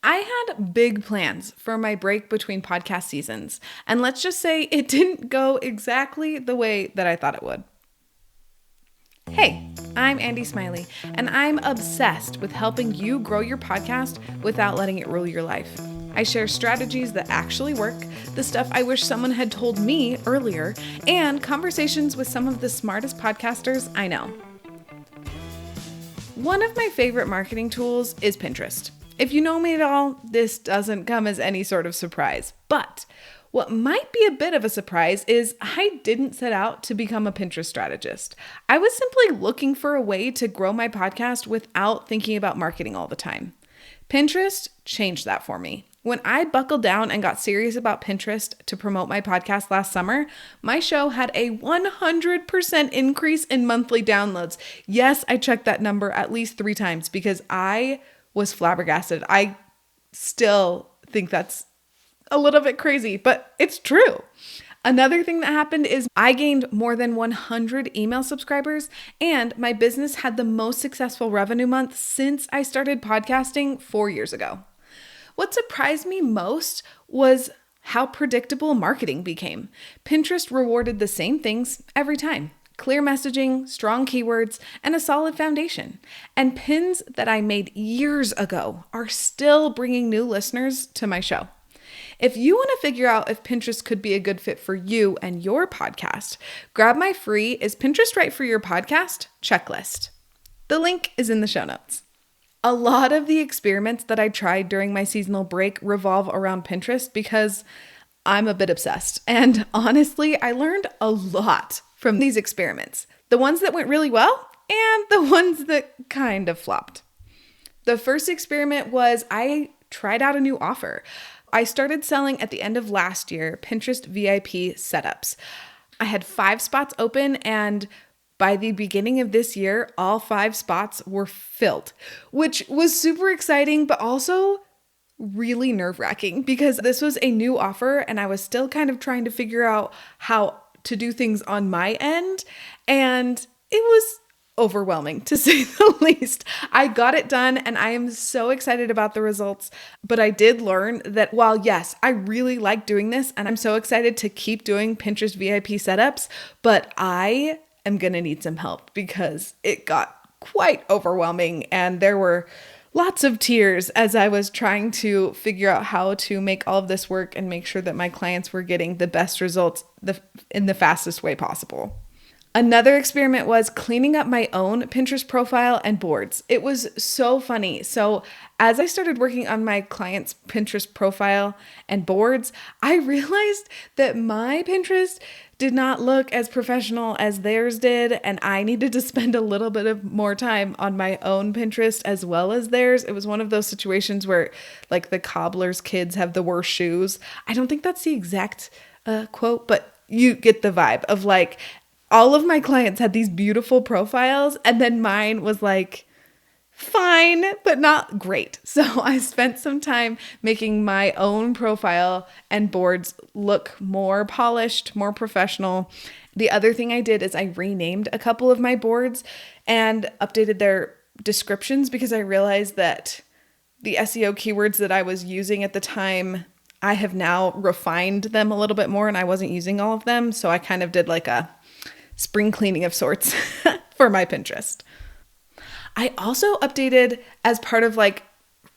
I had big plans for my break between podcast seasons, and let's just say it didn't go exactly the way that I thought it would. Hey, I'm Andy Smiley, and I'm obsessed with helping you grow your podcast without letting it rule your life. I share strategies that actually work, the stuff I wish someone had told me earlier, and conversations with some of the smartest podcasters I know. One of my favorite marketing tools is Pinterest. If you know me at all, this doesn't come as any sort of surprise. But what might be a bit of a surprise is I didn't set out to become a Pinterest strategist. I was simply looking for a way to grow my podcast without thinking about marketing all the time. Pinterest changed that for me. When I buckled down and got serious about Pinterest to promote my podcast last summer, my show had a 100% increase in monthly downloads. Yes, I checked that number at least 3 times because I was flabbergasted. I still think that's a little bit crazy, but it's true. Another thing that happened is I gained more than 100 email subscribers, and my business had the most successful revenue month since I started podcasting 4 years ago. What surprised me most was how predictable marketing became. Pinterest rewarded the same things every time: clear messaging, strong keywords, and a solid foundation. And pins that I made years ago are still bringing new listeners to my show. If you want to figure out if Pinterest could be a good fit for you and your podcast, grab my free "Is Pinterest Right for Your Podcast?" checklist. The link is in the show notes. A lot of the experiments that I tried during my seasonal break revolve around Pinterest because I'm a bit obsessed. And honestly, I learned a lot from these experiments. The ones that went really well and the ones that kind of flopped. The first experiment was I tried out a new offer. I started selling at the end of last year Pinterest VIP setups. I had 5 spots open, and by the beginning of this year, all 5 spots were filled, which was super exciting, but also really nerve-wracking because this was a new offer and I was still kind of trying to figure out how to do things on my end, and it was overwhelming, to say the least. I got it done and I am so excited about the results, but I did learn that while yes, I really like doing this and I'm so excited to keep doing Pinterest VIP setups, but I am going to need some help because it got quite overwhelming and there were lots of tears as I was trying to figure out how to make all of this work and make sure that my clients were getting the best results in the fastest way possible. Another experiment was cleaning up my own Pinterest profile and boards. It was so funny. So as I started working on my clients' Pinterest profile and boards, I realized that my Pinterest did not look as professional as theirs did, and I needed to spend a little bit of more time on my own Pinterest as well as theirs. It was one of those situations where like the cobbler's kids have the worst shoes. I don't think that's the exact quote, but you get the vibe of like, all of my clients had these beautiful profiles and then mine was like fine, but not great. So I spent some time making my own profile and boards look more polished, more professional. The other thing I did is I renamed a couple of my boards and updated their descriptions because I realized that the SEO keywords that I was using at the time, I have now refined them a little bit more and I wasn't using all of them. So I kind of did like a spring cleaning of sorts for my Pinterest. I also updated, as part of like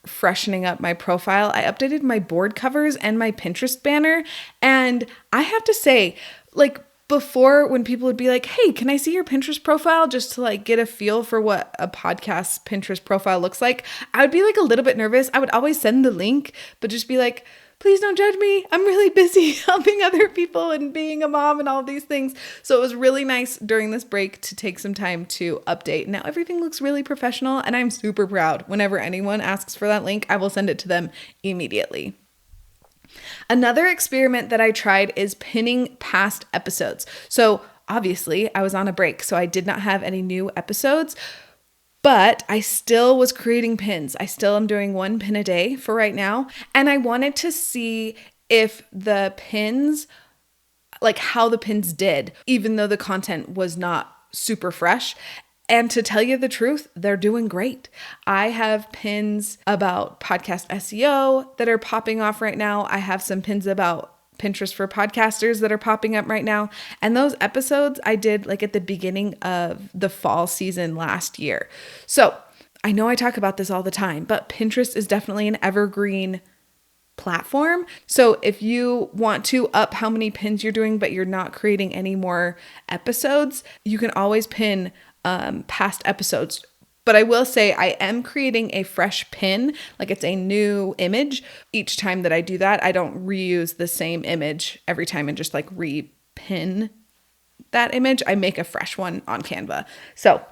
freshening up my profile, I updated my board covers and my Pinterest banner. And I have to say, like before, when people would be like, hey, can I see your Pinterest profile just to like get a feel for what a podcast's Pinterest profile looks like, I would be like a little bit nervous. I would always send the link, but just be like, please don't judge me. I'm really busy helping other people and being a mom and all these things. So it was really nice during this break to take some time to update. Now everything looks really professional and I'm super proud. Whenever anyone asks for that link, I will send it to them immediately. Another experiment that I tried is pinning past episodes. So obviously I was on a break, so I did not have any new episodes, but I still was creating pins. I still am doing 1 pin a day for right now. And I wanted to see if the pins, like how the pins did, even though the content was not super fresh. And to tell you the truth, they're doing great. I have pins about podcast SEO that are popping off right now. I have some pins about Pinterest for podcasters that are popping up right now. And those episodes I did like at the beginning of the fall season last year. So I know I talk about this all the time, but Pinterest is definitely an evergreen platform. So if you want to up how many pins you're doing, but you're not creating any more episodes, you can always pin past episodes. But I will say I am creating a fresh pin, like it's a new image. Each time that I do that, I don't reuse the same image every time and just like repin that image. I make a fresh one on Canva. So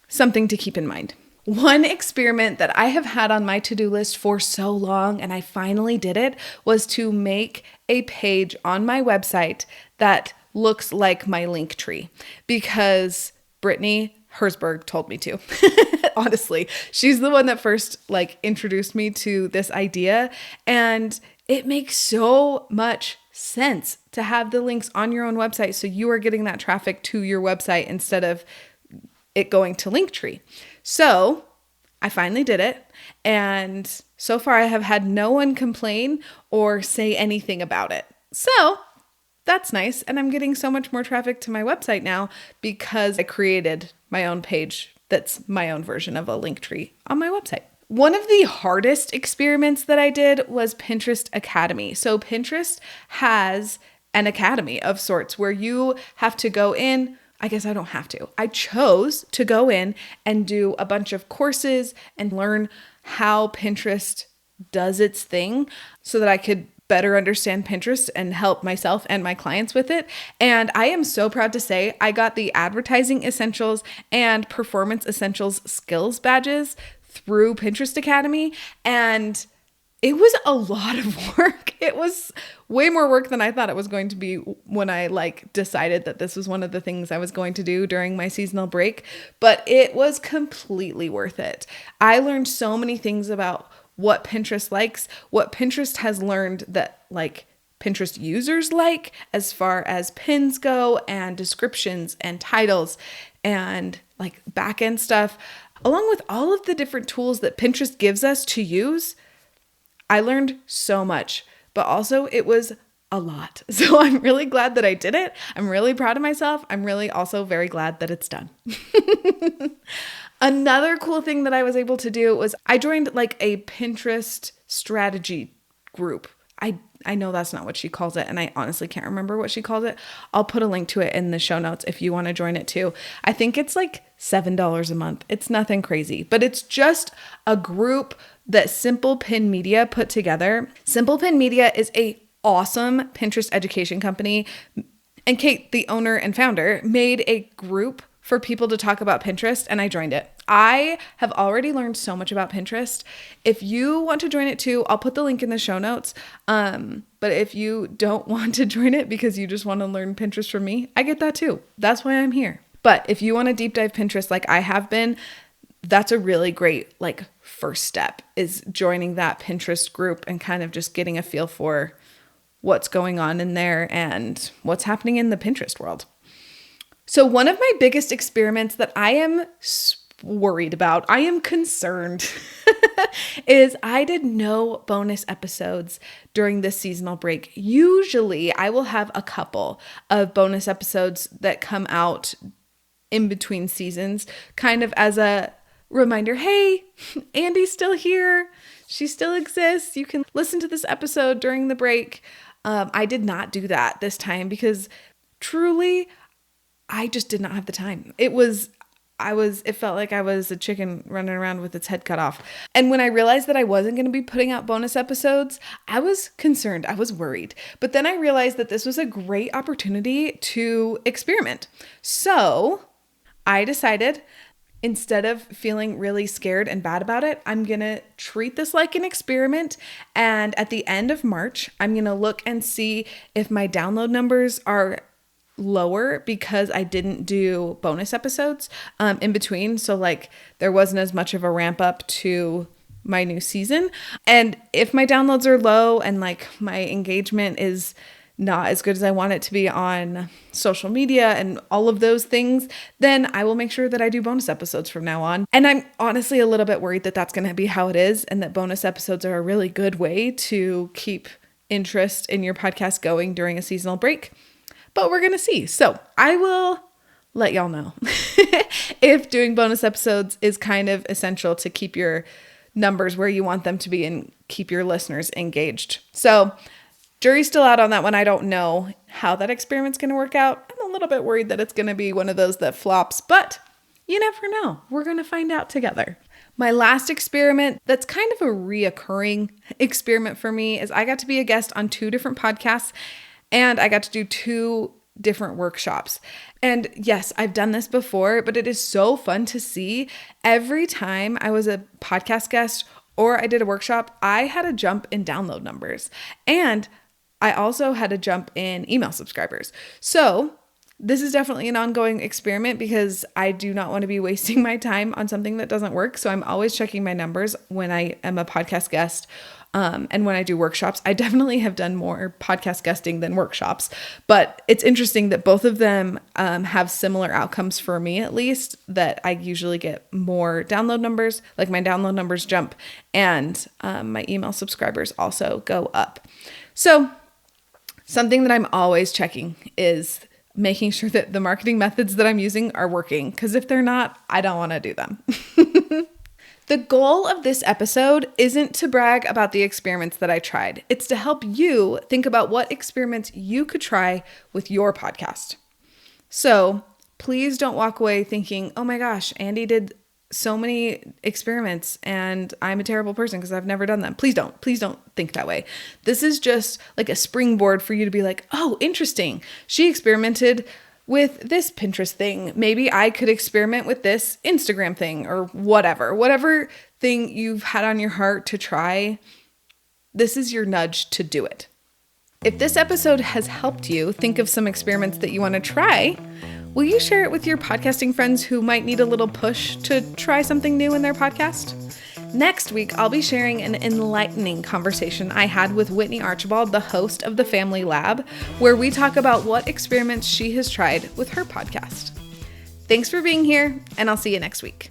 something to keep in mind. One experiment that I have had on my to-do list for so long, and I finally did it, was to make a page on my website that looks like my link tree, because Brittany Herzberg told me to. Honestly, she's the one that first introduced me to this idea, and it makes so much sense to have the links on your own website so you are getting that traffic to your website instead of it going to Linktree. So I finally did it, and so far I have had no one complain or say anything about it. So that's nice, and I'm getting so much more traffic to my website now because I created my own page that's my own version of a Linktree on my website. One of the hardest experiments that I did was Pinterest Academy. So Pinterest has an academy of sorts where you have to go in. I guess I don't have to. I chose to go in and do a bunch of courses and learn how Pinterest does its thing so that I could better understand Pinterest and help myself and my clients with it. And I am so proud to say I got the Advertising Essentials and Performance Essentials skills badges through Pinterest Academy. And it was a lot of work. It was way more work than I thought it was going to be when I decided that this was one of the things I was going to do during my seasonal break, but it was completely worth it. I learned so many things about what Pinterest likes, what Pinterest has learned that Pinterest users like as far as pins go and descriptions and titles and back-end stuff, along with all of the different tools that Pinterest gives us to use. I learned so much, but also it was a lot. So I'm really glad that I did it. I'm really proud of myself. I'm really also very glad that it's done. Another cool thing that I was able to do was I joined a Pinterest strategy group. I know that's not what she calls it, and I honestly can't remember what she calls it. I'll put a link to it in the show notes if you want to join it too. I think it's $7 a month. It's nothing crazy, but it's just a group that Simple Pin Media put together. Simple Pin Media is a awesome Pinterest education company, and Kate, the owner and founder, made a group for people to talk about Pinterest, and I joined it. I have already learned so much about Pinterest. If you want to join it too, I'll put the link in the show notes. But if you don't want to join it because you just want to learn Pinterest from me, I get that too. That's why I'm here. But if you want to deep dive Pinterest like I have been, that's a really great first step, is joining that Pinterest group and kind of just getting a feel for what's going on in there and what's happening in the Pinterest world. So one of my biggest experiments that I am worried about, I am concerned, is I did no bonus episodes during this seasonal break. Usually I will have a couple of bonus episodes that come out in between seasons, kind of as a reminder, hey, Andy's still here. She still exists. You can listen to this episode during the break. I did not do that this time because truly, I just did not have the time. It felt like I was a chicken running around with its head cut off. And when I realized that I wasn't going to be putting out bonus episodes, I was concerned. I was worried. But then I realized that this was a great opportunity to experiment. So I decided, instead of feeling really scared and bad about it, I'm going to treat this like an experiment. And at the end of March, I'm going to look and see if my download numbers are lower because I didn't do bonus episodes in between. So there wasn't as much of a ramp up to my new season. And if my downloads are low and my engagement is not as good as I want it to be on social media and all of those things, then I will make sure that I do bonus episodes from now on. And I'm honestly a little bit worried that that's going to be how it is, and that bonus episodes are a really good way to keep interest in your podcast going during a seasonal break. But we're going to see. So I will let y'all know if doing bonus episodes is kind of essential to keep your numbers where you want them to be and keep your listeners engaged. So jury's still out on that one. I don't know how that experiment's going to work out. I'm a little bit worried that it's going to be one of those that flops, but you never know. We're going to find out together. My last experiment that's kind of a reoccurring experiment for me is I got to be a guest on 2 different podcasts, and I got to do 2 different workshops. And yes, I've done this before, but it is so fun to see. Every time I was a podcast guest or I did a workshop, I had a jump in download numbers, and I also had a jump in email subscribers. So this is definitely an ongoing experiment because I do not want to be wasting my time on something that doesn't work. So I'm always checking my numbers when I am a podcast guest. And when I do workshops. I definitely have done more podcast guesting than workshops, but it's interesting that both of them have similar outcomes for me, at least, that I usually get more download numbers, like my download numbers jump, and my email subscribers also go up. So something that I'm always checking is making sure that the marketing methods that I'm using are working, because if they're not, I don't want to do them. The goal of this episode isn't to brag about the experiments that I tried. It's to help you think about what experiments you could try with your podcast. So please don't walk away thinking, oh my gosh, Andy did so many experiments and I'm a terrible person because I've never done them. Please don't think that way. This is just like a springboard for you to be like, oh, interesting. She experimented with this Pinterest thing. Maybe I could experiment with this Instagram thing, or whatever thing you've had on your heart to try. This is your nudge to do it. If this episode has helped you think of some experiments that you want to try, will you share it with your podcasting friends who might need a little push to try something new in their podcast? Next week, I'll be sharing an enlightening conversation I had with Whitney Archibald, the host of The Family Lab, where we talk about what experiments she has tried with her podcast. Thanks for being here, and I'll see you next week.